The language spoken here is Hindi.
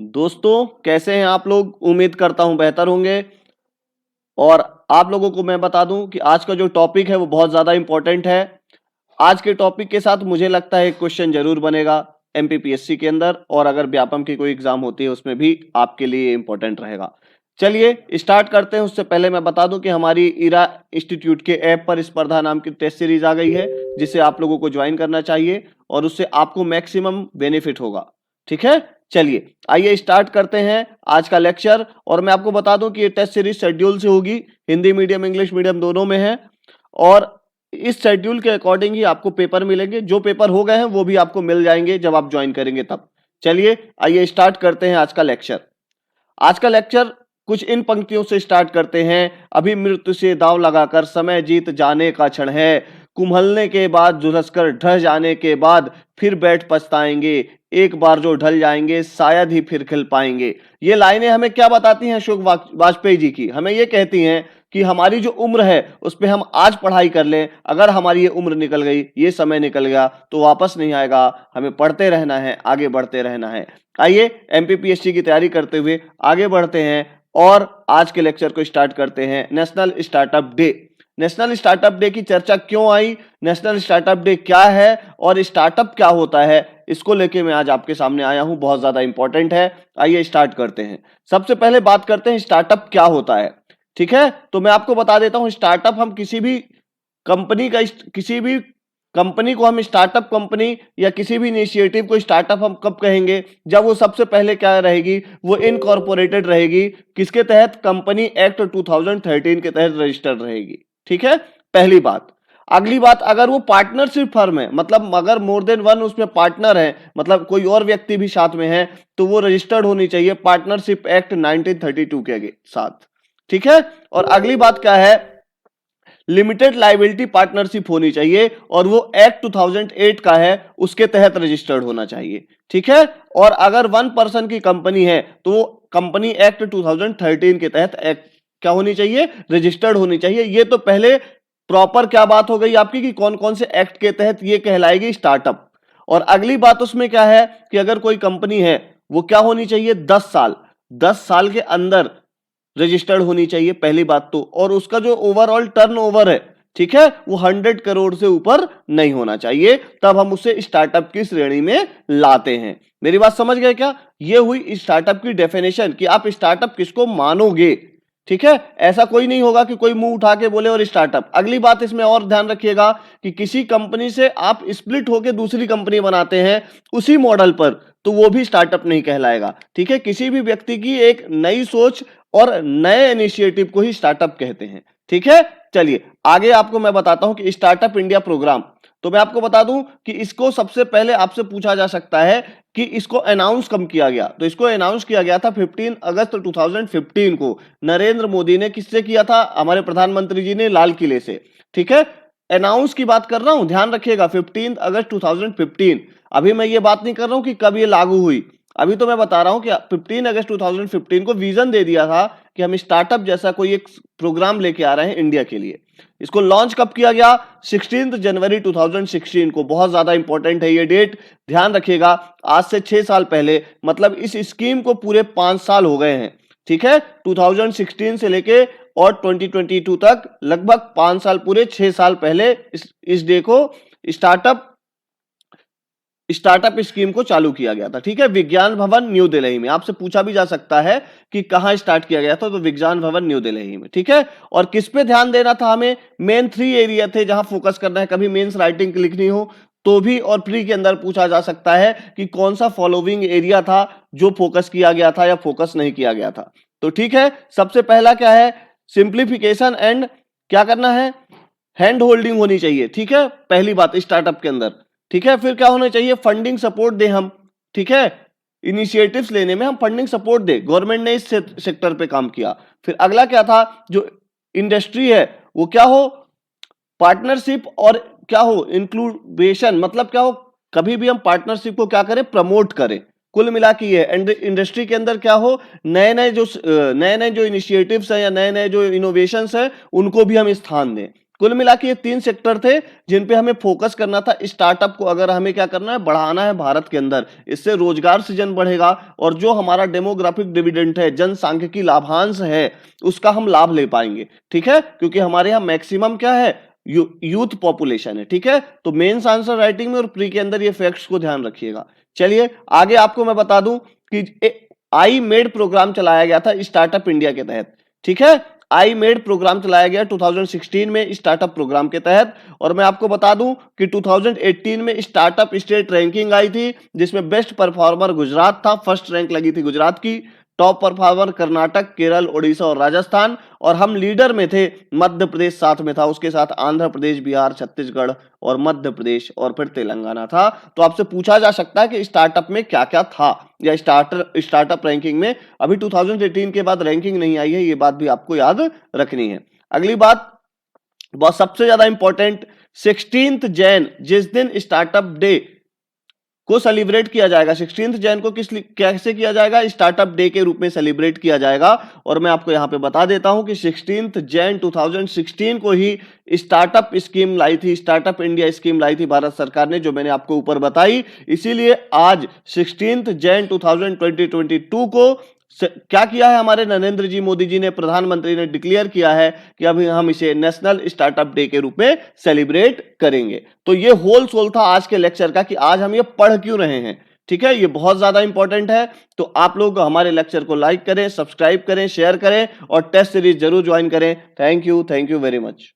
दोस्तों कैसे हैं आप लोग। उम्मीद करता हूं बेहतर होंगे। और आप लोगों को मैं बता दूं कि आज का जो टॉपिक है वो बहुत ज्यादा इंपॉर्टेंट है। आज के टॉपिक के साथ मुझे लगता है क्वेश्चन जरूर बनेगा एमपीपीएससी के अंदर, और अगर व्यापम की कोई एग्जाम होती है उसमें भी आपके लिए इंपॉर्टेंट रहेगा। चलिए स्टार्ट करते हैं। उससे पहले मैं बता दूं कि हमारी इरा इंस्टीट्यूट के ऐप पर स्पर्धा नाम की टेस्ट सीरीज आ गई है, जिसे आप लोगों को ज्वाइन करना चाहिए और उससे आपको मैक्सिमम बेनिफिट होगा। ठीक है, चलिए आइए स्टार्ट करते हैं आज का लेक्चर। और मैं आपको बता दूं कि ये टेस्ट सीरीज शेड्यूल से होगी, हिंदी मीडियम इंग्लिश मीडियम दोनों में है, और इस शेड्यूल के अकॉर्डिंग ही आपको पेपर मिलेंगे। जो पेपर हो गए हैं वो भी आपको मिल जाएंगे जब आप ज्वाइन करेंगे तब। चलिए आइए स्टार्ट करते हैं आज का लेक्चर। आज का लेक्चर कुछ इन पंक्तियों से स्टार्ट करते हैं। अभी मृत्यु से दांव लगाकर समय जीत जाने का क्षण है, कुम्हलने के बाद झुलसकर ढह जाने के बाद फिर बैठ पछताएंगे, एक बार जो ढल जाएंगे शायद ही फिर खिल पाएंगे। ये लाइनें हमें क्या बताती हैं अशोक वाजपेयी जी की? हमें ये कहती हैं कि हमारी जो उम्र है उस पर हम आज पढ़ाई कर लें, अगर हमारी ये उम्र निकल गई, ये समय निकल गया तो वापस नहीं आएगा। हमें पढ़ते रहना है, आगे बढ़ते रहना है। आइए एमपीपीएससी की तैयारी करते हुए आगे बढ़ते हैं और आज के लेक्चर को स्टार्ट करते हैं। National startup day. National startup day की चर्चा क्यों आई, नेशनल स्टार्टअप डे क्या है और स्टार्टअप क्या होता है, इसको लेके मैं आज आपके सामने आया हूं। बहुत ज्यादा इंपॉर्टेंट है। आइए स्टार्ट करते हैं। सबसे पहले बात करते हैं स्टार्टअप क्या होता है। ठीक है, तो मैं आपको बता देता हूं स्टार्टअप हम किसी भी कंपनी को हम स्टार्टअप कंपनी या किसी भी इनिशिएटिव को स्टार्टअप हम कब कहेंगे? जब वो सबसे पहले क्या रहेगी, वो इनकॉर्पोरेटेड रहेगी। किसके तहत? कंपनी एक्ट 2013 के तहत रजिस्टर्ड रहेगी। ठीक है, पहली बात। अगली बात, अगर वो पार्टनरशिप फर्म है, मतलब अगर मोर देन वन उसमें पार्टनर है, मतलब कोई और व्यक्ति भी साथ में है, तो वो रजिस्टर्ड होनी चाहिए पार्टनरशिप एक्ट 1932 के साथ। ठीक है, और अगली बात क्या है? लिमिटेड लायबिलिटी पार्टनरशिप होनी चाहिए और वो एक्ट 2008 का है, उसके तहत रजिस्टर्ड होना चाहिए। ठीक है, और अगर वन पर्सन की कंपनी है तो कंपनी एक्ट 2013 के तहत क्या होनी चाहिए? रजिस्टर्ड होनी चाहिए। ये तो पहले प्रॉपर क्या बात हो गई आपकी कि कौन कौन से एक्ट के तहत ये कहलाएगी स्टार्टअप। और अगली बात उसमें क्या है कि अगर कोई कंपनी है वो क्या होनी चाहिए? 10 साल के अंदर रजिस्टर्ड होनी चाहिए, पहली बात तो। और उसका जो ओवरऑल टर्नओवर है, ठीक है, वो 100 करोड़ से ऊपर नहीं होना चाहिए, तब हम उसे स्टार्टअप की श्रेणी में लाते हैं। मेरी बात समझ गए क्या? ये हुई स्टार्टअप की डेफिनेशन कि आप स्टार्टअप किसको मानोगे। ठीक है, ऐसा कोई नहीं होगा कि कोई मुंह उठा के बोले और स्टार्टअप। अगली बात इसमें और ध्यान रखिएगा कि किसी कंपनी से आप स्प्लिट होकर दूसरी कंपनी बनाते हैं उसी मॉडल पर, तो वो भी स्टार्टअप नहीं कहलाएगा। ठीक है, किसी भी व्यक्ति की एक नई सोच और नए इनिशिएटिव को ही स्टार्टअप कहते हैं। ठीक है, चलिए आगे आपको मैं बताता हूं कि स्टार्टअप इंडिया प्रोग्राम। तो मैं आपको बता दूं कि इसको सबसे पहले आपसे पूछा जा सकता है कि इसको अनाउंस कब किया गया। तो इसको अनाउंस किया गया था 15 अगस्त 2015 को। नरेंद्र मोदी ने किससे किया था? हमारे प्रधानमंत्री जी ने लाल किले से। ठीक है, अनाउंस की बात कर रहा हूं, ध्यान रखिएगा, 15 अगस्त 2015। अभी मैं ये बात नहीं कर रहा हूं कि कब ये लागू हुई, अभी तो मैं बता रहा हूं कि 15 अगस्त 2015 को विजन दे दिया था कि हम स्टार्टअप जैसा कोई एक प्रोग्राम लेके आ रहे हैं इंडिया के लिए। इसको लॉन्च कब किया गया? 16 जनवरी 2016 को। बहुत ज्यादा इंपॉर्टेंट है ये डेट, ध्यान रखिएगा। आज से 6 साल पहले, मतलब इस स्कीम को पूरे 5 साल हो गए हैं। ठीक है, 2016 से लेके और 2022 तक लगभग 5 साल, पूरे 6 साल पहले इस डे को स्टार्टअप स्कीम को चालू किया गया था। ठीक है, विज्ञान भवन न्यू दिल्ली में। आपसे पूछा भी जा सकता है कि कहां स्टार्ट किया गया था, तो विज्ञान भवन न्यू दिल्ली में। ठीक है, और किस पे ध्यान देना था हमें? मेन 3 एरिया थे जहां फोकस करना है। कभी मेंस राइटिंग लिखनी हो तो भी, और प्री के अंदर पूछा जा सकता है कि कौन सा फॉलोइंग एरिया था जो फोकस किया गया था या फोकस नहीं किया गया था। तो ठीक है, सबसे पहला क्या है? सिंप्लीफिकेशन एंड क्या करना है? हैंड होल्डिंग होनी चाहिए। ठीक है, पहली बात स्टार्टअप के अंदर। ठीक है, फिर क्या होना चाहिए? फंडिंग सपोर्ट दे हम। ठीक है, इनिशिएटिव्स लेने में हम फंडिंग सपोर्ट दे, गवर्नमेंट ने इस सेक्टर पे काम किया। फिर अगला क्या था? जो इंडस्ट्री है वो क्या हो? पार्टनरशिप और क्या हो? इंक्लूडेशन। मतलब क्या हो? कभी भी हम पार्टनरशिप को क्या करें? प्रमोट करें। कुल मिला के ये इंडस्ट्री के अंदर क्या हो? नए नए जो इनिशिएटिव्स हैं या नए नए जो इनोवेशंस हैं उनको भी हम स्थान दें। कुल मिला के ये 3 सेक्टर थे जिन पे हमें फोकस करना था। स्टार्टअप को अगर हमें क्या करना है, बढ़ाना है भारत के अंदर, इससे रोजगार सृजन बढ़ेगा और जो हमारा डेमोग्राफिक डिविडेंड है, जनसांख्यिकी लाभांश है, उसका हम लाभ ले पाएंगे। ठीक है, क्योंकि हमारे यहाँ मैक्सिमम क्या है, यूथ पॉपुलेशन है। ठीक है, तो मेंस आंसर राइटिंग में और प्री के अंदर ये फैक्ट्स को ध्यान रखिएगा। चलिए आगे आपको मैं बता दूं कि आई मेड प्रोग्राम चलाया गया था स्टार्टअप इंडिया के तहत। ठीक है, आई मेड प्रोग्राम चलाया गया 2016 में स्टार्टअप प्रोग्राम के तहत। और मैं आपको बता दूं कि 2018 में स्टार्टअप स्टेट रैंकिंग आई थी जिसमें बेस्ट परफॉर्मर गुजरात था, फर्स्ट रैंक लगी थी गुजरात की। टॉप परफॉर्मर कर्नाटक, केरल, ओडिशा और राजस्थान। और हम लीडर में थे, मध्य प्रदेश साथ में था, उसके साथ आंध्र प्रदेश, बिहार, छत्तीसगढ़ और मध्य प्रदेश और फिर तेलंगाना था। तो आपसे पूछा जा सकता है कि स्टार्टअप में क्या क्या था, या स्टार्टअप रैंकिंग में अभी 2018 के बाद रैंकिंग नहीं आई है, ये बात भी आपको याद रखनी है। अगली बात बहुत सबसे ज्यादा इंपॉर्टेंट, 16 जैन जिस दिन स्टार्टअप डे को सेलिब्रेट किया जाएगा, 16 जैन को कैसे किया जाएगा, स्टार्टअप डे के रूप में सेलिब्रेट किया जाएगा। और मैं आपको यहां पे बता देता हूं कि 16 जैन 2016 को ही स्टार्टअप स्कीम लाई थी, स्टार्टअप इंडिया स्कीम लाई थी भारत सरकार ने, जो मैंने आपको ऊपर बताई। इसीलिए आज 16 जैन 2022 को क्या किया है हमारे नरेंद्र जी मोदी जी ने, प्रधानमंत्री ने डिक्लेयर किया है कि अभी हम इसे नेशनल स्टार्टअप डे के रूप में सेलिब्रेट करेंगे। तो ये होल सोल था आज के लेक्चर का कि आज हम ये पढ़ क्यों रहे हैं। ठीक है, ये बहुत ज्यादा इंपॉर्टेंट है। तो आप लोग हमारे लेक्चर को लाइक करें, सब्सक्राइब करें, शेयर करें और टेस्ट सीरीज जरूर ज्वाइन करें। Thank you very much.